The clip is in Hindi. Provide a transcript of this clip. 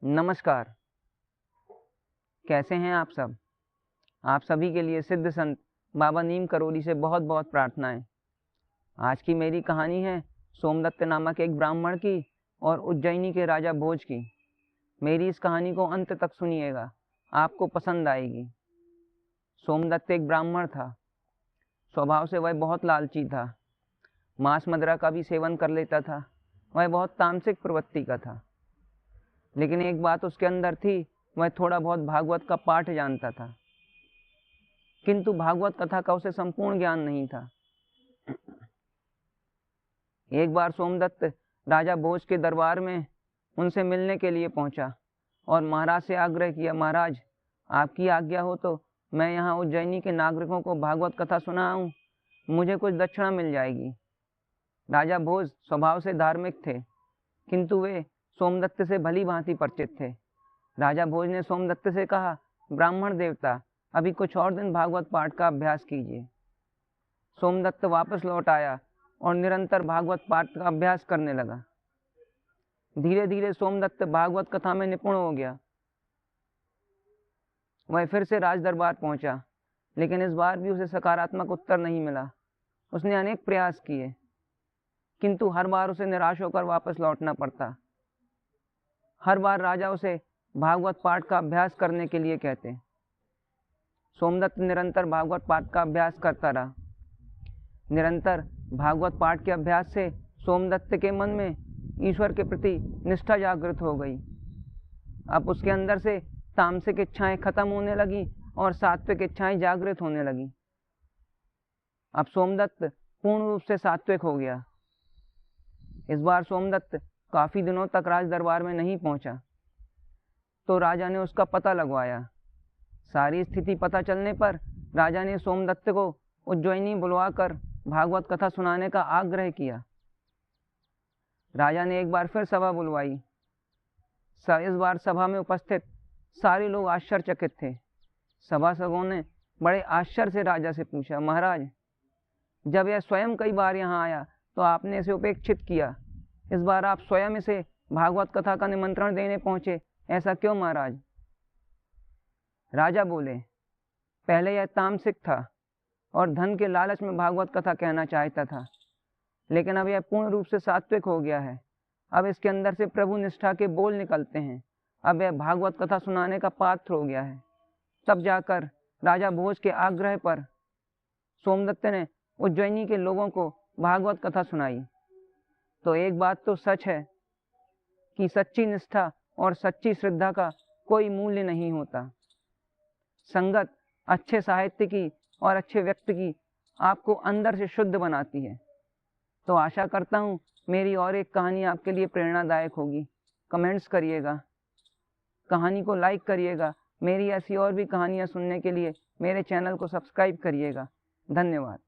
नमस्कार। कैसे हैं आप सब? आप सभी के लिए सिद्ध संत बाबा नीम करोली से बहुत बहुत प्रार्थनाएं। आज की मेरी कहानी है सोमदत्त नामक एक ब्राह्मण की और उज्जैनी के राजा भोज की। मेरी इस कहानी को अंत तक सुनिएगा, आपको पसंद आएगी। सोमदत्त एक ब्राह्मण था। स्वभाव से वह बहुत लालची था। मांस मदिरा का भी सेवन कर लेता था। वह बहुत तामसिक प्रवृत्ति का था। लेकिन एक बात उसके अंदर थी, वह थोड़ा बहुत भागवत का पाठ जानता था, किंतु भागवत कथा का उसे संपूर्ण ज्ञान नहीं था। एक बार सोमदत्त राजा भोज के दरबार में उनसे मिलने के लिए पहुंचा और महाराज से आग्रह किया, महाराज आपकी आज्ञा हो तो मैं यहाँ उज्जैनी के नागरिकों को भागवत कथा सुनाऊं, मुझे कुछ दक्षिणा मिल जाएगी। राजा भोज स्वभाव से धार्मिक थे, किंतु वे सोमदत्त से भली भांति परिचित थे। राजा भोज ने सोमदत्त से कहा, ब्राह्मण देवता अभी कुछ और दिन भागवत पाठ का अभ्यास कीजिए। सोमदत्त वापस लौट आया और निरंतर भागवत पाठ का अभ्यास करने लगा। धीरे धीरे सोमदत्त भागवत कथा में निपुण हो गया। वह फिर से राज दरबार पहुंचा, लेकिन इस बार भी उसे सकारात्मक उत्तर नहीं मिला। उसने अनेक प्रयास किए, किंतु हर बार उसे निराश होकर वापस लौटना पड़ता। हर बार राजा उसे भागवत पाठ का अभ्यास करने के लिए कहते। सोमदत्त निरंतर भागवत पाठ का अभ्यास करता रहा। निरंतर भागवत पाठ के अभ्यास से सोमदत्त के मन में ईश्वर के प्रति निष्ठा जागृत हो गई। अब उसके अंदर से तामसिक इच्छाएं खत्म होने लगी और सात्विक इच्छाएं जागृत होने लगी। अब सोमदत्त पूर्ण रूप से सात्विक हो गया। इस बार सोमदत्त काफी दिनों तक राज दरबार में नहीं पहुंचा, तो राजा ने उसका पता लगवाया। सारी स्थिति पता चलने पर राजा ने सोमदत्त को उज्जैनी बुलवाकर भागवत कथा सुनाने का आग्रह किया। राजा ने एक बार फिर सभा बुलवाई। इस बार सभा में उपस्थित सारे लोग आश्चर्यचकित थे। सभासदों ने बड़े आश्चर्य से राजा से पूछा, महाराज जब यह स्वयं कई बार यहाँ आया तो आपने इसे उपेक्षित किया, इस बार आप स्वयं इसे भागवत कथा का निमंत्रण देने पहुंचे, ऐसा क्यों महाराज? राजा बोले, पहले यह तामसिक था और धन के लालच में भागवत कथा कहना चाहता था, लेकिन अब यह पूर्ण रूप से सात्विक हो गया है। अब इसके अंदर से प्रभु निष्ठा के बोल निकलते हैं। अब यह भागवत कथा सुनाने का पात्र हो गया है। तब जाकर राजा भोज के आग्रह पर सोमदत्त ने उज्जैनी के लोगों को भागवत कथा सुनाई। तो एक बात तो सच है कि सच्ची निष्ठा और सच्ची श्रद्धा का कोई मूल्य नहीं होता। संगत अच्छे साहित्य की और अच्छे व्यक्ति की आपको अंदर से शुद्ध बनाती है। तो आशा करता हूँ मेरी और एक कहानी आपके लिए प्रेरणादायक होगी। कमेंट्स करिएगा, कहानी को लाइक करिएगा। मेरी ऐसी और भी कहानियाँ सुनने के लिए मेरे चैनल को सब्सक्राइब करिएगा। धन्यवाद।